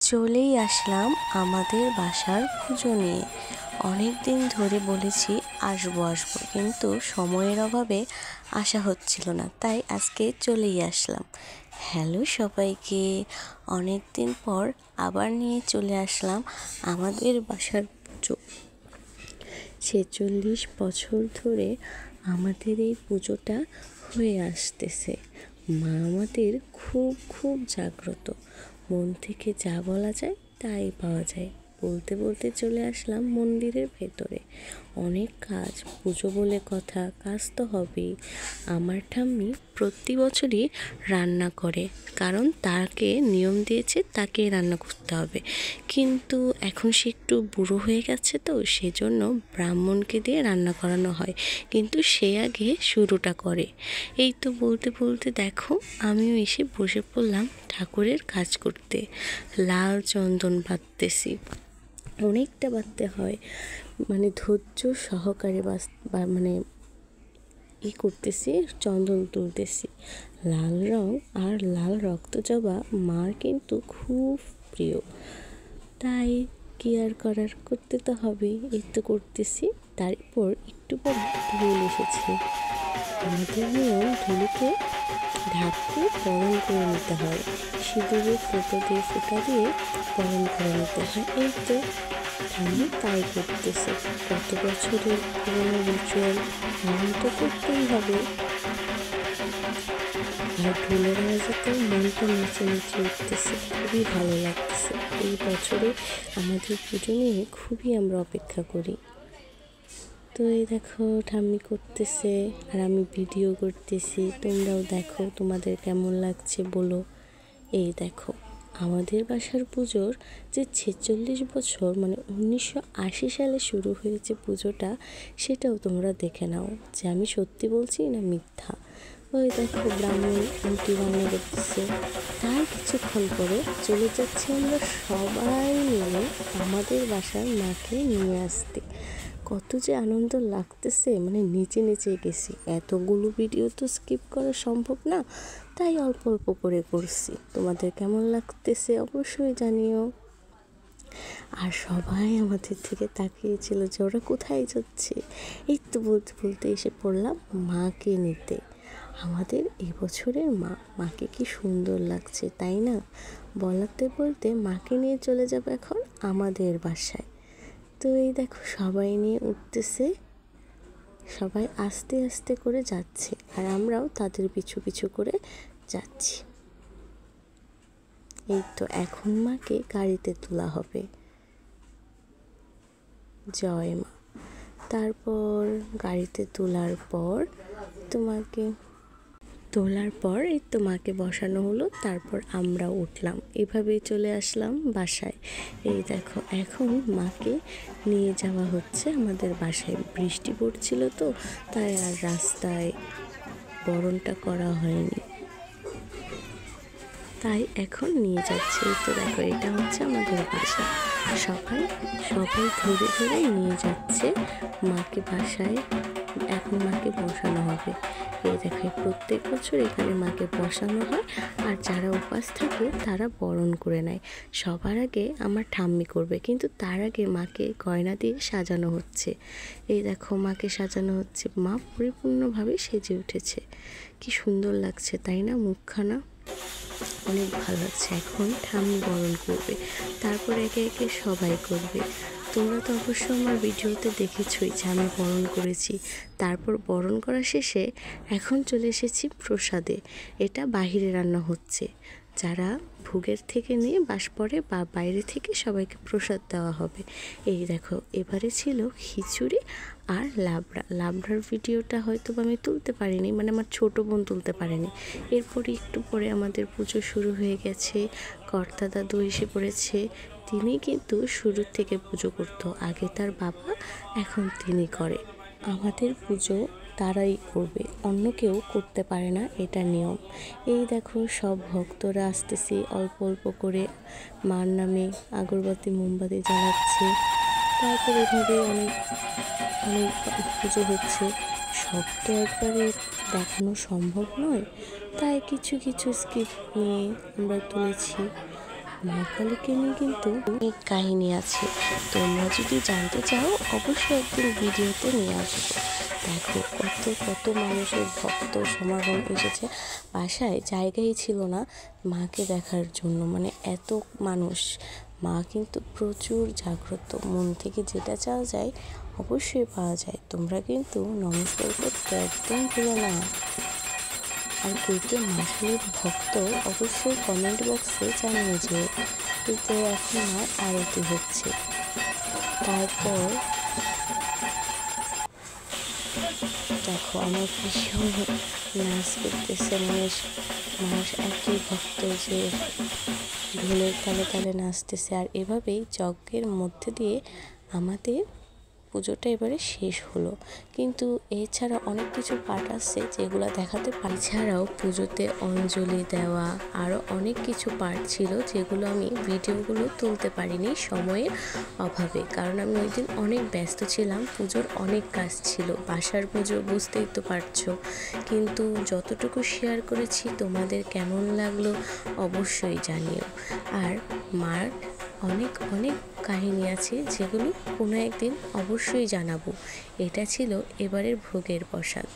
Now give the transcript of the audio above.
চলেই আসলাম আমাদের বাসার পুজো নিয়ে। অনেক দিন ধরে বলেছি আসবো আসবো, কিন্তু সময়ের অভাবে আসা হচ্ছিল না, তাই আজকে চলেই আসলাম। হ্যালো সবাইকে, অনেক দিন পর আবার নিয়ে চলে আসলাম আমাদের বাসার পুজো। 46 বছর ধরে আমাদের এই পুজোটা হয়ে আসতেছে। মা আমাদের খুব খুব জাগ্রত, মন থেকে যা বলা যায় তাই পাওয়া যায়। বলতে বলতে চলে আসলাম মন্দিরের ভেতরে। অনেক কাজ, পুজো বলে কথা, কাজ তো হবেই। আমার ঠাম্মি প্রতি বছরই রান্না করে, কারণ তাকে নিয়ম দিয়েছে তাকে রান্না করতে হবে। কিন্তু এখন সে একটু বুড়ো হয়ে গেছে, তো সেজন্য ব্রাহ্মণকে দিয়ে রান্না করানো হয়, কিন্তু সে আগে শুরুটা করে। এই তো বলতে বলতে দেখো আমিও এসে বসে পড়লাম ঠাকুরের কাজ করতে। লাল চন্দন বাঁধতেছি, অনেকটা বাঁধতে হয়, মানে ধৈর্য সহকারে করতেছি, চন্দন তুলতেছি। লাল রং আর লাল রক্তজবা মার কিন্তু খুব প্রিয়, তাই কি আর করার, করতে তো হবেই। এই তো করতেছি। তারপর একটু পর ধুল এসেছে। আমাদের নিয়ম ধুলুকে ঢাকতে বরণ করে নিতে হয়, সিঁদুরের ফোঁটা দিয়ে বরণ করে নিতে হয়। এই তো ঠাম্মি তাই করতেছে। কত বছরের পুরোনো রিচুয়াল, পালন তো করতেই হবে। আর ঢোলের আওয়াজেতে মনটা নিচে নিচে উঠতেছে, খুবই ভালো লাগতেছে। এই বছরে আমাদের পুজো নিয়ে খুবই আমরা অপেক্ষা করি। তো এই দেখো ঠাম্মি করতেছে আর আমি ভিডিও করতেছি, তোমরাও দেখো তোমাদের কেমন লাগছে বলো। এই দেখো আমাদের বাসার পুজোর যে 46 বছর, মানে 1980 সালে শুরু হয়েছে পুজোটা, সেটাও তোমরা দেখে নাও যে আমি সত্যি বলছি না মিথ্যা। ওই দেখো ব্রাহ্মণ আন্টি রান্না করতেছে। তার কিছুক্ষণ পরে চলে যাচ্ছি আমরা সবাই মিলে আমাদের বাসার মাকে নিয়ে আসতে। কত যে আনন্দ লাগতেছে, মানে নিচে নিচে গেছি। এতগুলো ভিডিও তো স্কিপ করা সম্ভব না, তাই অল্প অল্প করে করছি। তোমাদের কেমন লাগতেছে অবশ্যই জানিও। আর সবাই আমাদের থেকে তাকিয়েছিল যে ওরা কোথায় যাচ্ছে। এই তো বলতে বলতে এসে পড়লাম মাকে নিতে। আমাদের এবছরের মাকে কি সুন্দর লাগছে, তাই না? বলতে বলতে মাকে নিয়ে চলে যাবো এখন আমাদের বাসায়। তো এই দেখো সবাই নিয়ে উঠতেছে, সবাই আস্তে আস্তে করে যাচ্ছে, আর আমরাও তাদের পিছু পিছু করে যাচ্ছি। এই তো এখন মাকে গাড়িতে তোলা হবে। জয় মা। তারপর গাড়িতে তোলার পর এই তো মাকে বসানো হলো। তারপর আমরা উঠলাম, এভাবেই চলে আসলাম বাসায়। এই দেখো এখন মাকে নিয়ে যাওয়া হচ্ছে আমাদের বাসায়। বৃষ্টি পড়ছিল তো, তাই আর রাস্তায় বরণটা করা হয়নি, তাই এখন নিয়ে যাচ্ছে। এই তো দেখো এটা হচ্ছে আমাদের বাসা। সবাই ধরে ধরে নিয়ে যাচ্ছে মাকে বাসায়। এখন মাকে বসানো হবে। এই দেখো প্রত্যেক বছর এখানে মাকে বসানো হয়, আর যারা উপাস থাকে তারা বরণ করে নেয়। সবার আগে আমার ঠাম্মি করবে, কিন্তু তার আগে মাকে গয়না দিয়ে সাজানো হচ্ছে। এই দেখো মাকে সাজানো হচ্ছে। মা পরিপূর্ণভাবে সেজে উঠেছে, কি সুন্দর লাগছে তাই না? মুখখানা অনেক ভালো লাগছে। এখন ঠাম্মি বরণ করবে, তারপর একে একে সবাই করবে। তোমরা তো অবশ্য আমার ভিডিওতে দেখেছই যে আমি বরণ করেছি। তারপর বরণ করা শেষে এখন চলে এসেছি প্রসাদে। এটা বাহিরে রান্না হচ্ছে, যারা ভোগের থেকে নিয়ে বাস পড়ে বা বাইরে থেকে সবাইকে প্রসাদ দেওয়া হবে। এই দেখো এবারে ছিল খিচুড়ি আর লাবড়ার ভিডিওটা হয়তো আমি তুলতে পারিনি, মানে আমার ছোটো বোন তুলতে পারেনি। এরপরে একটু পরে আমাদের পুজো শুরু হয়ে গেছে। কর্তা দাদু এসে পড়েছে। তিনি কিন্তু শুরুর থেকে পুজো করতো, আগে তার বাবা, এখন তিনি করে। আমাদের পুজো তারাই করবে, অন্য কেউ করতে পারে না, এটা নিয়ম। এই দেখো সব ভক্তরা আসতেছে, অল্প অল্প করে মার নামে আগরবাতি মোমবাতি জ্বালাচ্ছে। তারপর এভাবে অনেক অনেক পুজো হচ্ছে। সব তো একবারে দেখানো সম্ভব নয়, তাই কিছু কিছু স্কিপ নিয়ে আমরা তুলেছি। মা কালীকে নিয়ে কিন্তু অনেক কাহিনী আছে। তোমরা যদি জানতে চাও অবশ্যই একদিন ভিডিওতে নিয়ে আসবো। দেখো কত কত মানুষের ভক্ত সমাগম এসেছে। বাসায় জায়গাই ছিল না মাকে দেখার জন্য, মানে এত মানুষ। মা কিন্তু প্রচুর জাগ্রত, মন থেকে যেটা চাওয়া যায় অবশ্যই পাওয়া যায়। তোমরা কিন্তু নমস্কার করতে একদম ভুলো না। আর কে কে মাসুলের ভক্ত অবশ্যই কমেন্ট বক্সে জানিয়ে যে। কিন্তু এখন মার আরতি হচ্ছে। তারপর দেখো আমার ভীষণ নাচ করতেছে মানুষ। মানুষ একই ভক্ত যে ঢোলের তালে তালে নাচতেছে। আর এভাবেই যজ্ঞের মধ্যে দিয়ে আমাদের পুজোটা এবারে শেষ হলো। কিন্তু এছাড়া অনেক কিছু পার্ট আছে যেগুলো দেখাতে পারি। ছাড়াও পুজোতে অঞ্জলি দেওয়া আরও অনেক কিছু পার্ট ছিল যেগুলো আমি ভিডিওগুলো তুলতে পারিনি সময়ের অভাবে, কারণ আমি ওই দিন অনেক ব্যস্ত ছিলাম। পুজোর অনেক কাজ ছিল, বাসার পুজো বুঝতেই তো পারছো। কিন্তু যতটুকু শেয়ার করেছি তোমাদের কেমন লাগলো অবশ্যই জানিও। আর মার অনেক অনেক কাহিনী আছে যেগুলো কোনো একদিন অবশ্যই জানাবো। এটা ছিল এবারের ভোগের প্রসাদ।